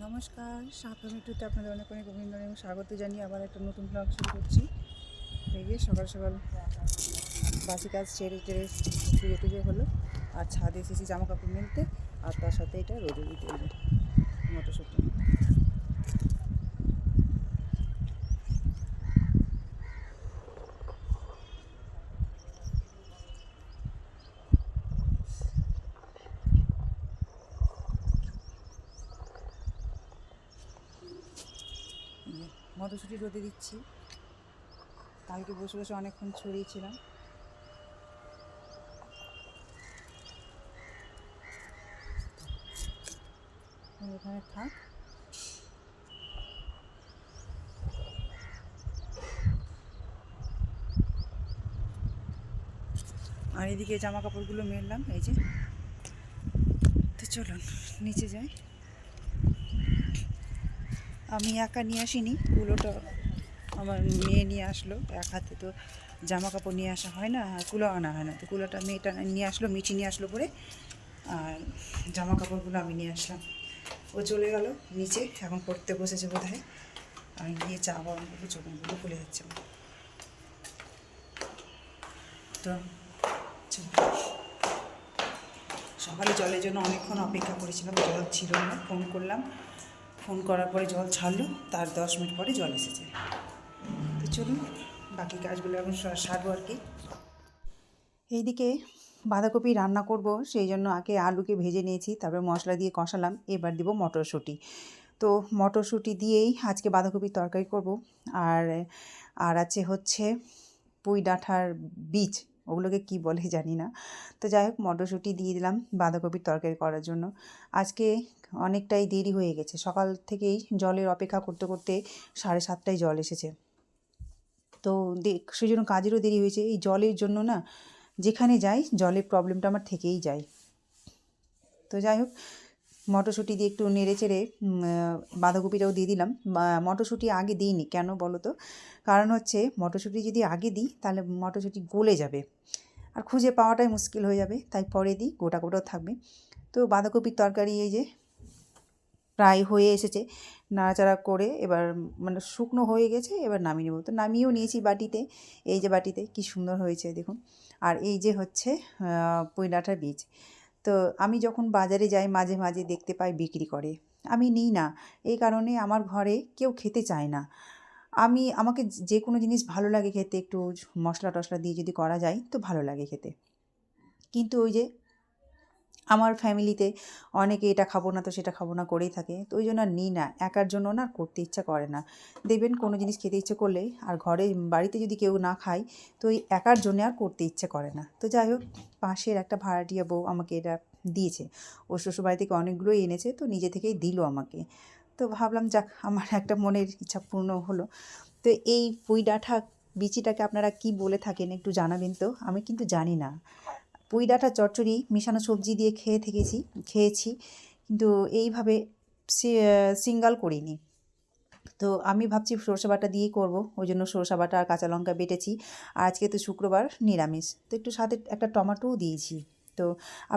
নমস্কার, সাফা মিটুতে আপনাদের অনেক অনেক অভিনন্দন এবং স্বাগত জানিয়ে আবার একটা নতুন ব্লগ শুরু করছি। এই যে সকাল সকাল বাসি কাজ ছেড়ে টেড়ে পুজো টুজো হলো, আর ছাদে এসেছি জামা কাপড় মেলতে, আর তার সাথে এটা রোদে দিতে, এই যে মটরশুঁটি। মটরশুঁটি রোদে দিচ্ছি, কালকে বসে বসে অনেকক্ষণ ছড়িয়েছিলাম। ওখানে থাক। আর এদিকে জামা কাপড়গুলো মেললাম, এই যে। তো চলুন নিচে যাই। আমি একা নিয়ে আসিনি, কুলোটা আমার মেয়ে নিয়ে আসলো। এক হাতে তো জামা কাপড় নিয়ে আসা হয় না, আর কুলো আনা হয় না। তো কুলোটা মেয়েটা নিয়ে আসলো, মিঠি নিয়ে আসলো পরে, আর জামা কাপড়গুলো আমি নিয়ে আসলাম। ও চলে গেল নিচে, এখন পড়তে বসেছে বোধ হয়। আমি গিয়ে চা গরম করবো, চোখগুলো খুলে যাচ্ছে। তো সকালে জলের জন্য অনেকক্ষণ অপেক্ষা করেছিলাম, জল ছিল না। ফোন করলাম, ফোন করার পরে জল ছাড়লো, তার 10 মিনিট পরে জল এসেছে। তো চলুন বাকি কাজগুলো এখন সারবো আর কি। এইদিকে বাঁধাকপি রান্না করব, সেই জন্য আগে আলুকে ভেজে নিয়েছি, তারপরে মশলা দিয়ে কষালাম। এবার দেবো মটরশুঁটি। তো মটরশুঁটি দিয়েই আজকে বাঁধাকপির তরকারি করব। আর আর আছে হচ্ছে পুঁই ডাঁটার বীজ, ওগুলোকে কি বলে জানি না। তো যাই হোক, মটরশুঁটি দিয়ে দিলাম বাঁধাকপির তরকারি করার জন্য। আজকে অনেকটাই দেরি হয়ে গেছে, সকাল থেকেই জলের অপেক্ষা করতে করতে 7:30টায় জল এসেছে। তো সেই জন্য কাজেরও দেরি হয়েছে। এই জলের জন্য না, যেখানে যাই জলের প্রবলেমটা আমার থেকেই যায়। তো যাই হোক, মটরশুঁটি দিয়ে একটু নেড়ে চেড়ে বাঁধাকপিটাও দিয়ে দিলাম। মটরশুঁটি আগে দিইনি, কেন বলো তো? কারণ হচ্ছে মটরশুঁটি যদি আগে দিই তাহলে মটরশুঁটি গলে যাবে, আর খুঁজে পাওয়াটাই মুশকিল হয়ে যাবে। তাই পরে দিই, গোটা গোটাও থাকবে। তো বাঁধাকপির তরকারি এই যে প্রায় হয়ে এসেছে। নাড়াচাড়া করে এবার মানে শুকনো হয়ে গেছে, এবার নামিয়ে নেব। তো নামিয়েও নিয়েছি বাটিতে, এই যে বাটিতে, কি সুন্দর হয়েছে দেখুন। আর এই যে হচ্ছে পুঁই ডাঁটার বীজ। তো আমি যখন বাজারে যাই মাঝে মাঝে দেখতে পাই বিক্রি করে, আমি নিই না। এই কারণে আমার ঘরে কেউ খেতে চায় না। আমাকে যে কোনো জিনিস ভালো লাগে খেতে, একটু মশলা টশলা দিয়ে যদি করা যায় তো ভালো লাগে খেতে। কিন্তু ওই যে আমার ফ্যামিলিতে অনেকে এটা খাবো না তো সেটা খাবো না করেই থাকে, তো ওই জন্য আর নিই না। একার জন্য না করতে ইচ্ছা করে না। দেখবেন কোনো জিনিস খেতে ইচ্ছে করলে, আর ঘরে বাড়িতে যদি কেউ না খায়, তো ওই একার জন্য আর করতে ইচ্ছে করে না। তো যাই হোক, পাশের একটা ভাড়াটিয়া বউ আমাকে এটা দিয়েছে। ও শ্বশুরবাড়ি থেকে অনেকগুলোই এনেছে, তো নিজে থেকেই দিল আমাকে। তো ভাবলাম যাক, আমার একটা মনের ইচ্ছা পূর্ণ হলো। তো এই পুঁই ডাঁটা বিচিটাকে আপনারা কি বলে থাকেন একটু জানাবেন তো, আমি কিন্তু জানি না। পুঁই ডাঁটার চচ্চড়ি মেশানো সবজি দিয়ে খেয়েছি, কিন্তু এইভাবে সিঙ্গাল করিনি। তো আমি ভাবছি সরষে বাটা দিয়েই করবো, ওই জন্য সরষে বাটা আর কাঁচা লঙ্কা বেটেছি। আর আজকে তো শুক্রবার, নিরামিষ, তো একটু সাথে একটা টমেটোও দিয়েছি। তো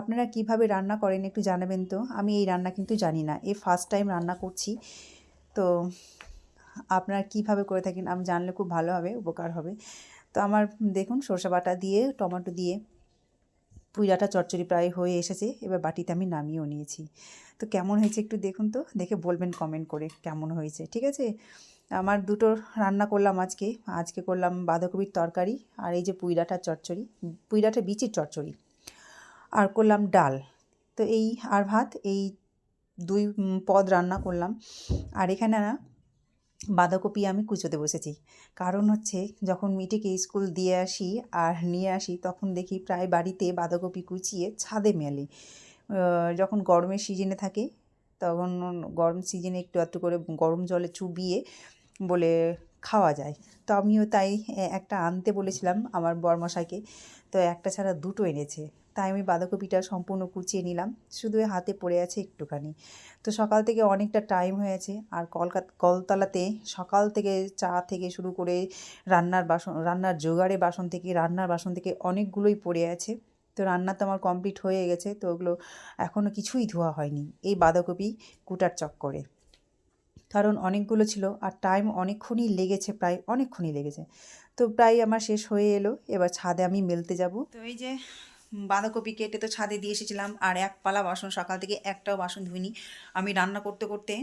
আপনারা কিভাবে রান্না করেন একটু জানাবেন তো, আমি এই রান্না কিন্তু জানি না, এই ফার্স্ট টাইম রান্না করছি। তো আপনারা কিভাবে করে থাকেন আমি জানলে খুব ভালো হবে, উপকার হবে। তো আমার দেখুন সরষে বাটা দিয়ে টমেটো দিয়ে পুঁই ডাঁটা চচ্চড়ি প্রায় হয়ে এসেছে, এবার বাটিতে আমি নামিয়েও নিয়েছি। তো কেমন হয়েছে একটু দেখুন তো, দেখে বলবেন কমেন্ট করে কেমন হয়েছে, ঠিক আছে? আমার দুটো রান্না করলাম আজকে করলাম বাঁধাকপির তরকারি, আর এই যে পুঁই ডাঁটার চচ্চড়ি, পুঁই ডাঁটা বিচির চচ্চড়ি, আর করলাম ডাল। তো এই আর ভাত, এই দুই পদ রান্না করলাম। আর এখানে না বাঁধাকপি আমি কুচোতে বসেছি, কারণ হচ্ছে যখন মিটিকে স্কুল দিয়ে আসি আর নিয়ে আসি, তখন দেখি প্রায় বাড়িতে বাঁধাকপি কুচিয়ে ছাদে মেলে। যখন গরমের সিজনে থাকে, তখন গরম সিজনে একটু একটু করে গরম জলে চুবিয়ে বলে খাওয়া যায়। তো আমিও তাই একটা আনতে বলেছিলাম আমার বরমশাইকে, তো একটা ছাড়া দুটো এনেছে। তাই আমি বাঁধাকপিটা সম্পূর্ণ কুচিয়ে নিলাম, শুধু হাতে পড়ে আছে একটুখানি। তো সকাল থেকে অনেকটা টাইম হয়েছে, আর কলতলাতে সকাল থেকে চা থেকে শুরু করে রান্নার রান্নার বাসন থেকে অনেকগুলোই পড়ে আছে। তো রান্না তো আমার কমপ্লিট হয়ে গেছে, তো ওগুলো এখনও কিছুই ধোয়া হয়নি এই বাঁধাকপি কুটার চক্করে। কারণ অনেকগুলো ছিল আর টাইম অনেকক্ষণই লেগেছে, প্রায় অনেকক্ষণই লেগেছে। তো প্রায় আমার শেষ হয়ে এলো, এবার ছাদে আমি মেলতে যাব। তো এই যে বাঁধাকপি কেটে তো ছাদে দিয়ে এসেছিলাম, আর এক পালা বাসন, সকাল থেকে একটাও বাসন ধুইনি। আমি রান্না করতে করতে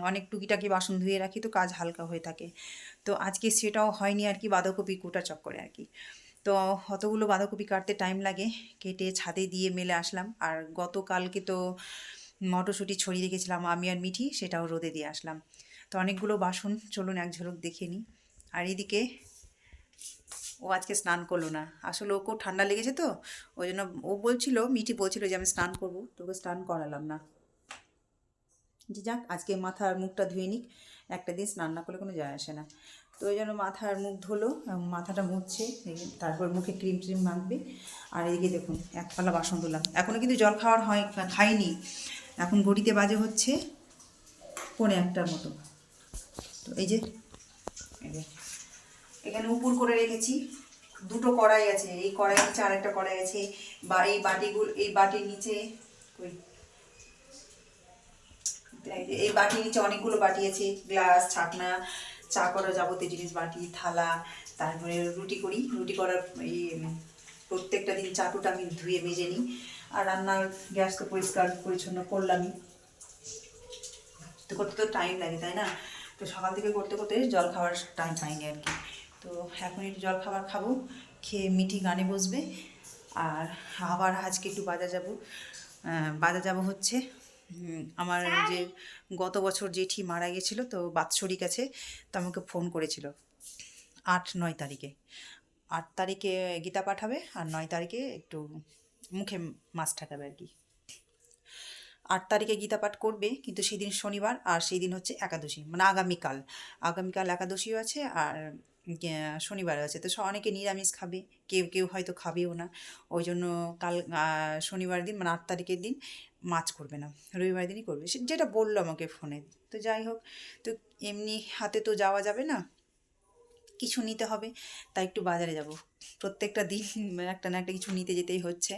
অনেক টুকিটাকি বাসন ধুয়ে রাখি, তো কাজ হালকা হয়ে থাকে। তো আজকে সেটাও হয়নি আর কি, বাঁধাকপি কোটা চক্করে আর কি। তো অতগুলো বাঁধাকপি কাটতে টাইম লাগে, কেটে ছাদে দিয়ে মেলে আসলাম। আর গতকালকে তো মটরশুঁটি ছড়িয়ে রেখেছিলাম আমি আর মিঠি, সেটাও রোদে দিয়ে আসলাম। তো অনেকগুলো বাসন, চলুন এক ঝলক দেখে নিই। আর এদিকে ও আজকে স্নান করলো না, আসলে ওকেও ঠান্ডা লেগেছে, তো ওই জন্য ও বলছিল, মিঠি বলছিল যে আমি স্নান করবো, তোকে স্নান করালাম না। যে যাক, আজকে মাথা আর মুখটা ধুয়ে নিক, একটা দিন স্নান না করলে কোনো যায় আসে না। তো ওই জন্য মাথা আর মুখ ধুলো, মাথাটা মুছছে, তারপর মুখে ক্রিম ট্রিম মাখবে। আর এদিকে দেখুন এক পালা বাসন ধুলাম, এখনও কিন্তু জল খাওয়ার খাইনি। এখন ঘড়িতে বাজে হচ্ছে 1:45 মতো। তো এই যে এখানে উপর করে রেখেছি, দুটো কড়াই আছে, এই কড়াই নিচে আরেকটা কড়াই আছে, বা এই বাটিগুলো, এই বাটির নিচে এই বাটির নিচে অনেকগুলো বাটি আছে, গ্লাস, ছাকনা, চা করার যাবতীয় জিনিস, বাটি, থালা। তারপরে রুটি করি, রুটি করার এই প্রত্যেকটা দিন চাটুটা আমি ধুয়ে মেজে নিই। আর রান্নার গ্যাস তো পরিষ্কার পরিচ্ছন্ন করলামই, তো করতে তো টাইম লাগে, তাই না? তো সকাল থেকে করতে করতে জল খাওয়ার টাইম পাইনি আর কি। তো এখন একটু জল খাবার খাবো, খেয়ে মিঠি গানে বসবে। আর আবার আজকে একটু বাজার যাব। বাজার যাব হচ্ছে আমার যে গত বছর জেঠি মারা গেছিলো, তো বাৎসরিক আছে, তো আমাকে ফোন করেছিল 8-9 তারিখে। 8 তারিখে গীতা পাঠাবে, আর 9 তারিখে একটু মুখে মাছ ঠাকাবে আর কি। 8 তারিখে গীতা পাঠ করবে, কিন্তু সেদিন শনিবার, আর সেই দিন হচ্ছে একাদশী, মানে আগামীকাল। আগামীকাল একাদশীও আছে, আর শনিবারও আছে। তো অনেকে নিরামিষ খাবে, কেউ কেউ হয়তো খাবেও না। ওই জন্য কাল শনিবার দিন, মানে 8 তারিখের দিন মাছ করবে না, রবিবার দিনই করবে, যেটা বললো আমাকে ফোনে। তো যাই হোক, তো এমনি হাতে তো যাওয়া যাবে না, কিছু নিতে হবে, তাই একটু বাজারে যাব। প্রত্যেকটা দিন একটা না একটা কিছু নিতে যেতেই হচ্ছে।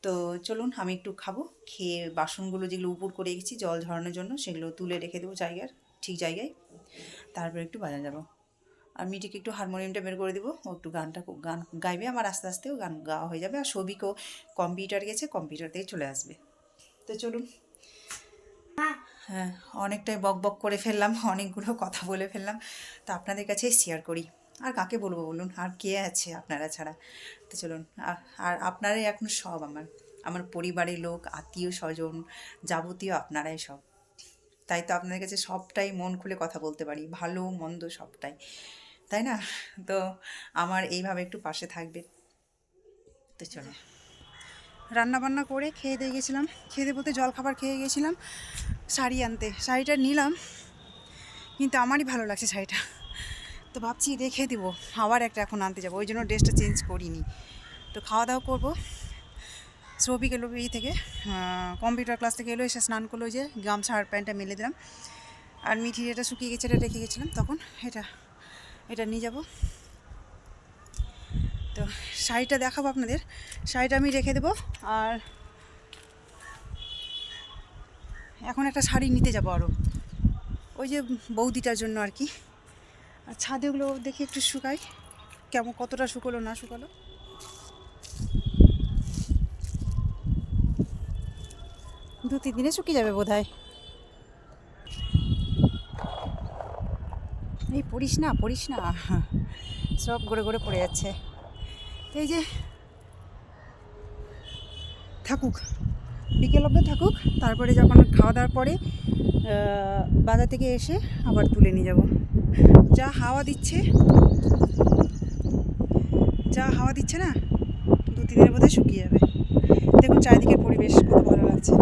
তো চলুন, আমি একটু খাবো, খেয়ে বাসনগুলো যেগুলো উপর করে রেখেছি জল ঝরানোর জন্য, সেগুলো তুলে রেখে দেবো ঠিক জায়গায়। তারপর একটু বাজার যাব। আর মিটিকে একটু হারমোনিয়ামটা বের করে দেবো, ও একটু গান গাইবে, আমার আস্তে আস্তেও গান গাওয়া হয়ে যাবে। আর সবিকও কম্পিউটার গেছে, কম্পিউটার থেকে চলে আসবে। তো চলুন। হ্যাঁ, অনেকটাই বক বক করে ফেললাম, অনেকগুলো কথা বলে ফেললাম, তো আপনাদের কাছে শেয়ার করি। আর কাকে বলবো বলুন, আর কে আছে আপনারা ছাড়া? তো চলুন, আর আপনারাই এখন সব, আমার পরিবারের লোক, আত্মীয় স্বজন, যাবতীয় আপনারাই সব। তাই তো আপনাদের কাছে সবটাই মন খুলে কথা বলতে পারি, ভালো মন্দ সবটাই, তাই না? তো আমার এইভাবে একটু পাশে থাকবেন। তো চলো, রান্না বান্না করে খেয়ে দিয়ে গেছিলাম, খেয়ে দিয়ে বলতে জল খাবার খেয়ে গেছিলাম শাড়ি আনতে। শাড়িটা নিলাম, কিন্তু আমারই ভালো লাগছে শাড়িটা, তো ভাবছি রেখে দেবো, আবার একটা এখন আনতে যাবো, ওই জন্য ড্রেসটা চেঞ্জ করিনি। তো খাওয়া দাওয়া করবো। সৌভিক এলো থেকে কম্পিউটার ক্লাস থেকে এলো, এসে স্নান করলো, যে গামছা আর প্যান্টটা মেলে দিলাম। আর মিঠি এটা শুকিয়ে গেছে, এটা রেখে গেছিলাম, তখন এটা নিয়ে যাব। তো শাড়িটা দেখাবো আপনাদের, শাড়িটা আমি রেখে দেবো। আর এখন একটা শাড়ি নিতে যাবো আরও, ওই যে বৌদিটার জন্য আর কি। আর ছাদেগুলো দেখি একটু শুকাই, কেমন কতটা শুকোলো না শুকালো। 2-3 দিনে শুকিয়ে যাবে বোধ হয়। এই পড়িস না সব গড়ে গড়ে পড়ে যাচ্ছে। তো এই যে থাকুক, বিকেল অবধি থাকুক, তারপরে যখন খাওয়া দাওয়ার পরে বাজার থেকে এসে আবার তুলে নিয়ে যাব। যা হাওয়া দিচ্ছে না, 2-3 দিনের মধ্যে শুকিয়ে যাবে। দেখুন চারিদিকের পরিবেশ কত ভালো লাগছে।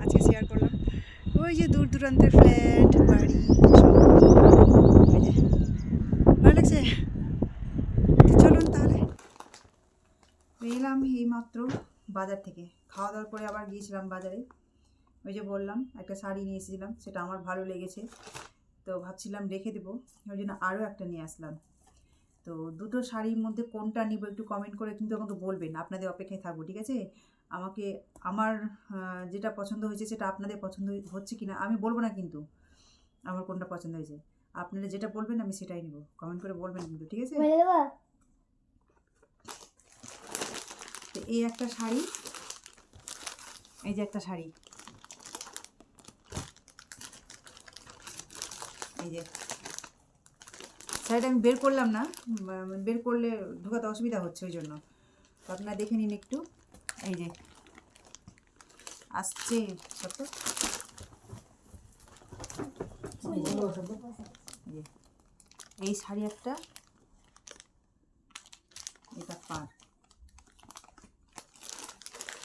আজকে শেয়ার করলাম, ওই যে দূর দূরান্তের ফ্ল্যাট বাড়ি সব, ওই যে ভালো লাগছে। চলুন তাহলে, এলাম এই মাত্র বাজার থেকে, খাওয়া দাওয়ার পরে আবার গিয়েছিলাম বাজারে। ওই যে বললাম একটা শাড়ি নিয়ে এসেছিলাম, সেটা আমার ভালো লেগেছে, তো ভাবছিলাম রেখে দেবো, ওই জন্য আরও একটা নিয়ে আসলাম। তো দুটো শাড়ির মধ্যে কোনটা নিব একটু কমেন্ট করে কিন্তু আমাকে বলবেন, আপনাদের অপেক্ষায় থাকবো, ঠিক আছে? আমাকে আমার যেটা পছন্দ হয়েছে সেটা আপনাদের পছন্দ হচ্ছে কি না আমি বলবো না, কিন্তু আমার কোনটা পছন্দ হয়েছে আপনারা যেটা বলবেন আমি সেটাই নেব, কমেন্ট করে বলবেন কিন্তু, ঠিক আছে? তো এই একটা শাড়ি, এই যে একটা শাড়ি, এই যে শাড়িটা আমি বের করলাম না, বের করলে ঢোকাতে অসুবিধা হচ্ছে ওই জন্য, তো আপনারা দেখে নিন একটু। এই যে আসছে কত, এই শাড়ি একটা, এটা পার,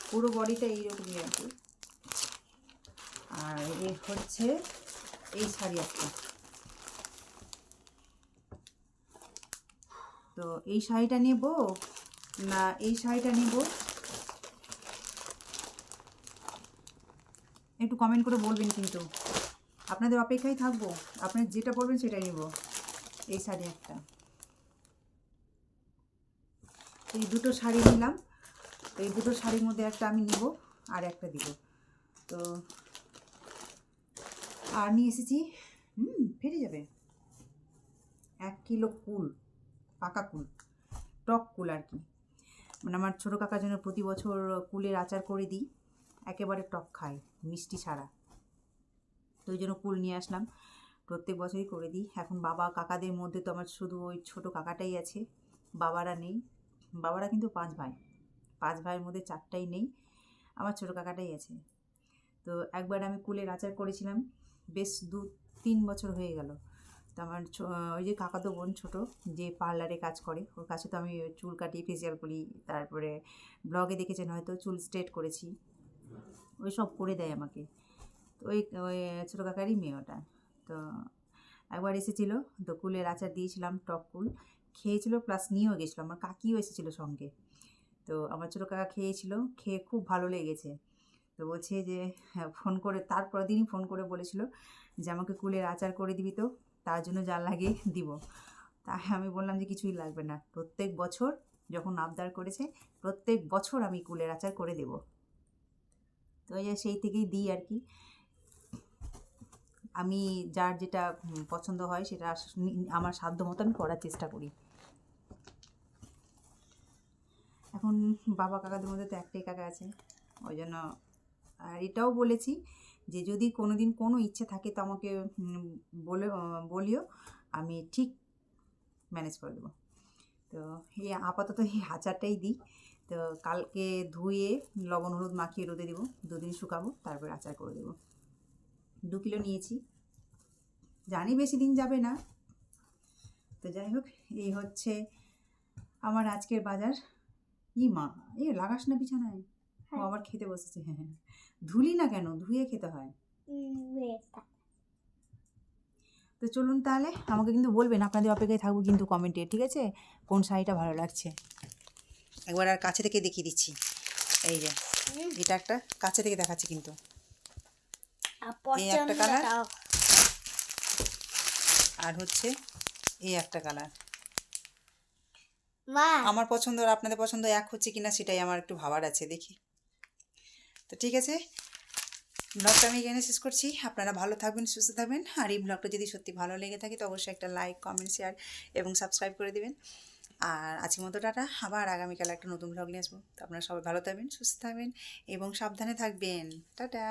পুরো বডিটা এইরকমই আর কি। আর এই হচ্ছে এই শাড়ি একটা, তো এই শাড়িটা নেব না এই শাড়িটা নেব, একটু কমেন্ট করে বলবেন কিন্তু, আপনাদের অপেক্ষায় থাকবো, আপনারা যেটা বলবেন সেটাই নেব। এই শাড়ি একটা, এই দুটো শাড়ি নিলাম, তো এই দুটো শাড়ির মধ্যে একটা আমি নিব আর একটা দিব। তো আর নিয়ে এসেছি ফেটে যাবে 1 কিলো কুল, পাকা কুল, টক কুল আর কি, মানে আমার ছোটো কাকার জন্য প্রতি বছর কুলের আচার করে দিই, একেবারে টক খায়, মিষ্টি ছাড়া, তো ওই জন্য কুল নিয়ে আসলাম, প্রত্যেক বছরই করে দিই। এখন বাবা কাকাদের মধ্যে তো আমার শুধু ওই ছোটো কাকাটাই আছে, বাবারা নেই, বাবারা কিন্তু 5 ভাই, 5 ভাইয়ের মধ্যে 4টাই নেই, আমার ছোটো কাকাটাই আছে। তো একবার আমি কুলের আচার করেছিলাম, বেশ 2-3 বছর হয়ে গেল। তো আমার ওই যে কাকাতো বোন ছোটো, যে পার্লারে কাজ করে, ওর কাছে তো আমি চুল কাটি, ফেসিয়াল করি, তারপরে ব্লগে দেখেছেন হয়তো চুল স্ট্রেট করেছি, ওই সব করে দেয় আমাকে, তো ওই ওই ছোটো কাকারই মেয়ে ওটা। তো একবার এসেছিলো, তো কুলের আচার দিয়েছিলাম, টক কুল খেয়েছিল, প্লাস নিয়েও গেছিলো, আমার কাকিও এসেছিলো সঙ্গে, তো আমার ছোটো কাকা খেয়েছিল, খেয়ে খুব ভালো লেগেছে, তো বলছে যে ফোন করে, তারপর দিনই ফোন করে বলেছিল যে আমাকে কুলের আচার করে দিবি, তো তার জন্য যা লাগে দিব। তাই আমি বললাম যে কিছুই লাগবে না, প্রত্যেক বছর যখন আবদার করেছে প্রত্যেক বছর আমি কুলের আচার করে দেব, তো এই যে সেই থেকেই দিই আর কি। আমি যার যেটা পছন্দ হয় সেটা আমার সাধ্য মতো আমি করার চেষ্টা করি। এখন বাবা কাকাদের মধ্যে তো একটাই কাকা আছে, ওই জন্য আর এটাও বলেছি যে যদি কোনো দিন কোনো ইচ্ছে থাকে তো আমাকে বলিও, আমি ঠিক ম্যানেজ করে দেবো। তো এই আপাতত এই আচারটাই দিই, তো কালকে ধুয়ে লবণ হলুদ মাখিয়ে রোদে দেবো, 2 দিন শুকাবো, তারপর আচার করে দেবো। 2 কিলো নিয়েছি, জানি বেশি দিন যাবে না, তো যাই হোক এই হচ্ছে আমার আজকের বাজার। মা লাগাস না বিছানায়, ও আবার খেতে বসেছে, হ্যাঁ ধুলি না কেন, ধুয়ে খেতে হয়। তো চলুন তাহলে, আমাকে কিন্তু বলবেন, আপনাদের অপেক্ষায় থাকবো কিন্তু কমেন্টে, ঠিক আছে, কোন শাড়িটা ভালো লাগছে। একবার আর কাছে থেকে দেখিয়ে দিচ্ছি, এই যে এটা একটা কাছে থেকে দেখাচ্ছি কিন্তু, এই একটা কালার, আর হচ্ছে এই একটা কালার, আমার পছন্দ আর আপনাদের পছন্দ এক হচ্ছে কিনা সেটাই আমার একটু ভাবার আছে, দেখি। তো ঠিক আছে, ব্লগটা আমি এখানে শেষ করছি, আপনারা ভালো থাকবেন, সুস্থ থাকবেন, আর এই ব্লগটা যদি সত্যি ভালো লেগে থাকে তো অবশ্যই একটা লাইক, কমেন্ট, শেয়ার এবং সাবস্ক্রাইব করে দেবেন। আর আজকের মতো টাটা, আবার আগামীকাল একটা নতুন ব্লগ নিয়ে আসবো, তো আপনারা সবাই ভালো থাকবেন, সুস্থ থাকবেন এবং সাবধানে থাকবেন, টাটা।